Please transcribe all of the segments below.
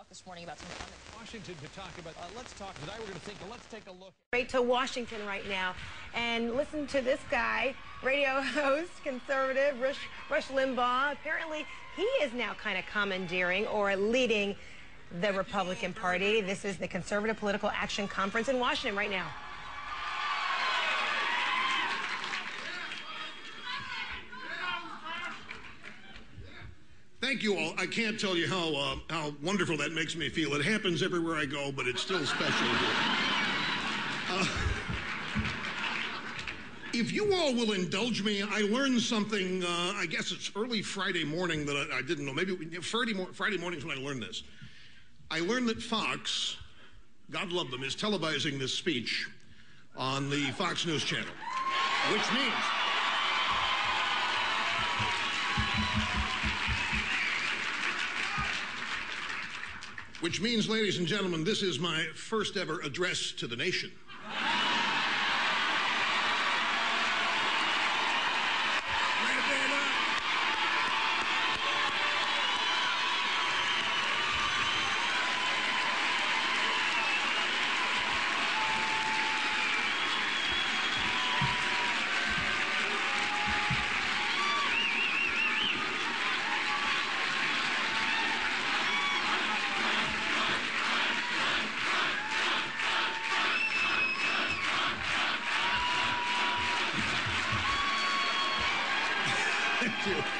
talk this morning about some Washington to talk about. Let's talk. Today we're going to let's take a look. Right to Washington right now and listen to this guy, radio host, conservative, Rush Limbaugh. Apparently, he is now kind of commandeering or leading the Republican Party. This is the Conservative Political Action Conference in Washington right now. Thank you all. I can't tell you how wonderful that makes me feel. It happens everywhere I go, but it's still special here. If you all will indulge me, I learned something, I guess it's early Friday morning that I didn't know. Maybe Friday morning is when I learned this. I learned that Fox, God love them, is televising this speech on the Fox News channel, which means, ladies and gentlemen, this is my first ever address to the nation.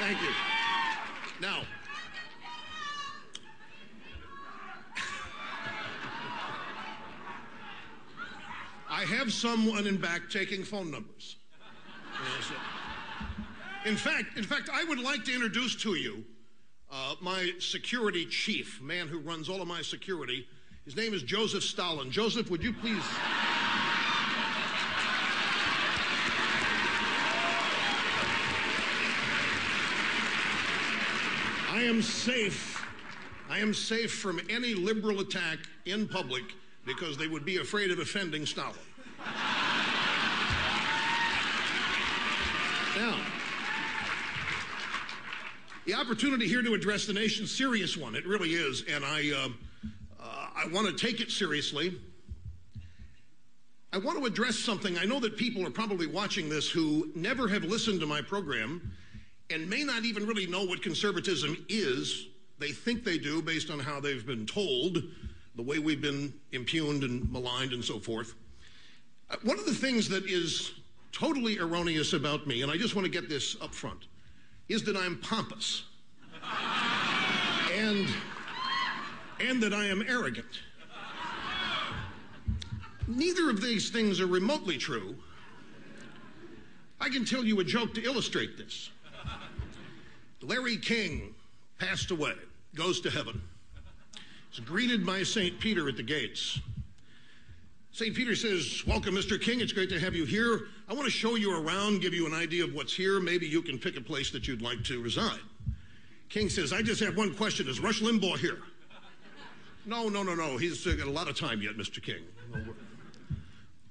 Thank you. Now, I have someone in back taking phone numbers. In fact, I would like to introduce to you my security chief, man who runs all of my security. His name is Joseph Stalin. Joseph, would you please... I am safe from any liberal attack in public because they would be afraid of offending Stalin. Now, the opportunity here to address the nation, serious one, it really is, and I want to take it seriously. I want to address something. I know that people are probably watching this who never have listened to my program and may not even really know what conservatism is. They think they do based on how they've been told, the way we've been impugned and maligned and so forth. One of the things that is totally erroneous about me, and I just want to get this up front, is that I'm pompous and that I am arrogant. Neither of these things are remotely true. I can tell you a joke to illustrate this. Larry King passed away, goes to heaven. He's greeted by St. Peter at the gates. St. Peter says, "Welcome, Mr. King. It's great to have you here. I want to show you around, give you an idea of what's here. Maybe you can pick a place that you'd like to reside." King says, "I just have one question. Is Rush Limbaugh here?" No. He's got a lot of time yet, Mr. King.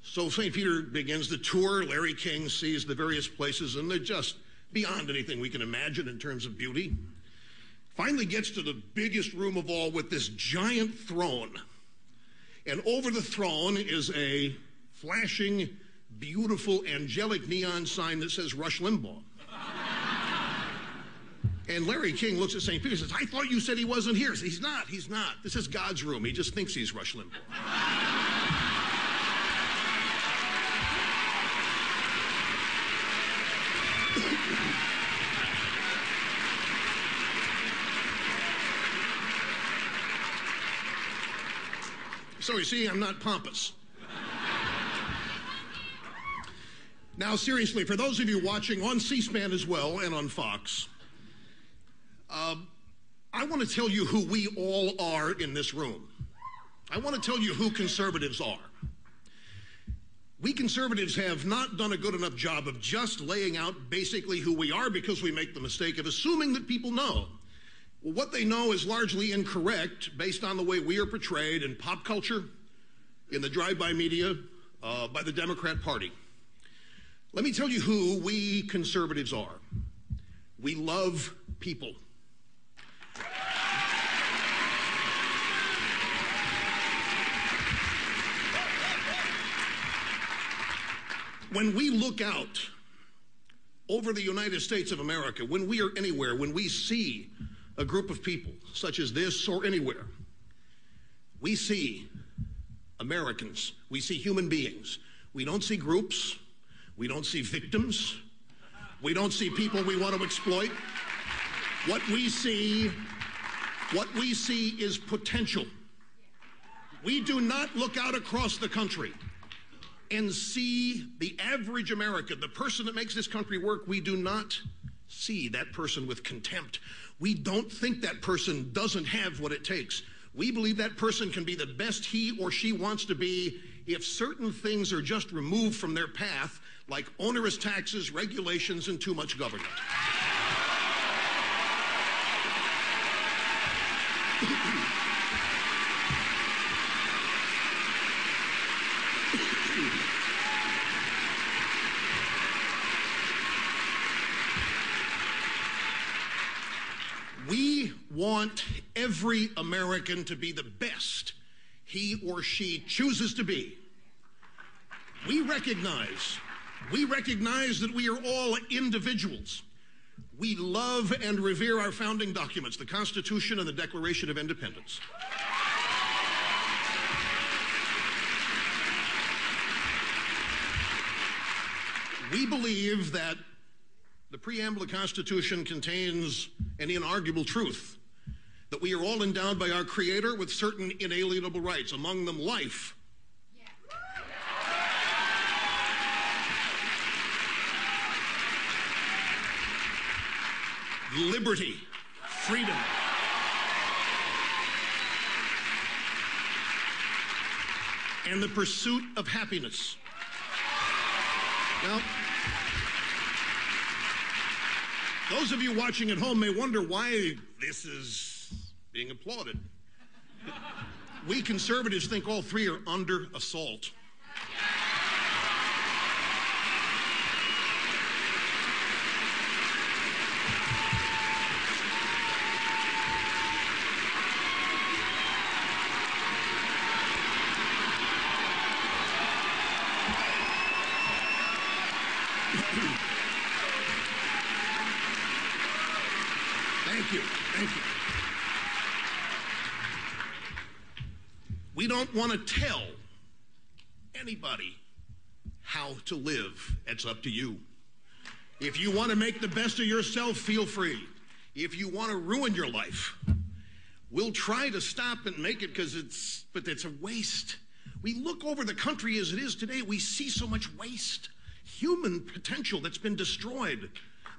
So St. Peter begins the tour. Larry King sees the various places, and they're just beyond anything we can imagine in terms of beauty. Finally gets to the biggest room of all with this giant throne. And over the throne is a flashing, beautiful, angelic neon sign that says Rush Limbaugh. And Larry King looks at St. Peter and says, "I thought you said he wasn't here." He says, He's not. This is God's room. He just thinks he's Rush Limbaugh. So you see, I'm not pompous. Now, seriously, for those of you watching on C-SPAN as well and on Fox, I want to tell you who we all are in this room. I want to tell you who conservatives are. We conservatives have not done a good enough job of just laying out basically who we are because we make the mistake of assuming that people know. Well, what they know is largely incorrect based on the way we are portrayed in pop culture, in the drive-by media, by the Democrat Party. Let me tell you who we conservatives are. We love people. When we look out over the United States of America, when we are anywhere, when we see a group of people such as this or anywhere, we see Americans, we see human beings. We don't see groups, we don't see victims, we don't see people we want to exploit. What we see is potential. We do not look out across the country and see the average American, the person that makes this country work. We do not see that person with contempt. We don't think that person doesn't have what it takes. We believe that person can be the best he or she wants to be if certain things are just removed from their path, like onerous taxes, regulations, and too much government. We want every American to be the best he or she chooses to be. We recognize that we are all individuals. We love and revere our founding documents, the Constitution and the Declaration of Independence. We believe that the preamble of the Constitution contains an inarguable truth, that we are all endowed by our Creator with certain inalienable rights, among them life, liberty, freedom, and the pursuit of happiness. Now, those of you watching at home may wonder why this is being applauded. We conservatives think all three are under assault. Thank you. We don't want to tell anybody how to live. It's up to you. If you want to make the best of yourself, feel free. If you want to ruin your life, we'll try to stop and make it, but it's a waste. We look over the country as it is today, we see so much waste, human potential that's been destroyed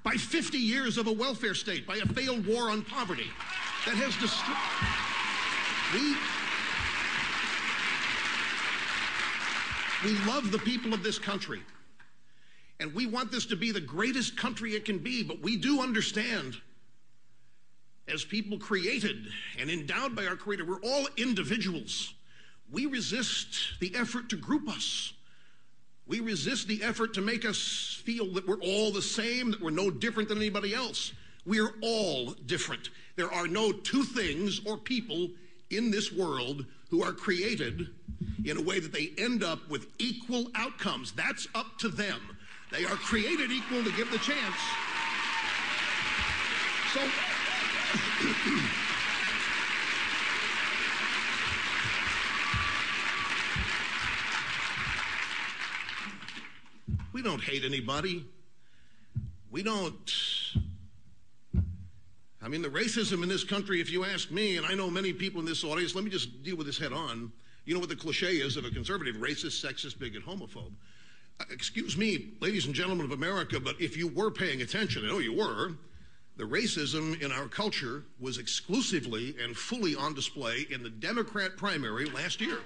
by 50 years of a welfare state, by a failed war on poverty that has destroyed. We love the people of this country, and we want this to be the greatest country it can be, but we do understand, as people created and endowed by our Creator, we're all individuals. We resist the effort to group us. We resist the effort to make us feel that we're all the same, that we're no different than anybody else. We're all different. There are no two things or people in this world who are created in a way that they end up with equal outcomes. That's up to them. They are created equal to give the chance. So, we don't hate anybody. The racism in this country, if you ask me, and I know many people in this audience, let me just deal with this head on. You know what the cliche is of a conservative: racist, sexist, bigot, homophobe. Excuse me, ladies and gentlemen of America, but if you were paying attention, I know you were, the racism in our culture was exclusively and fully on display in the Democrat primary last year.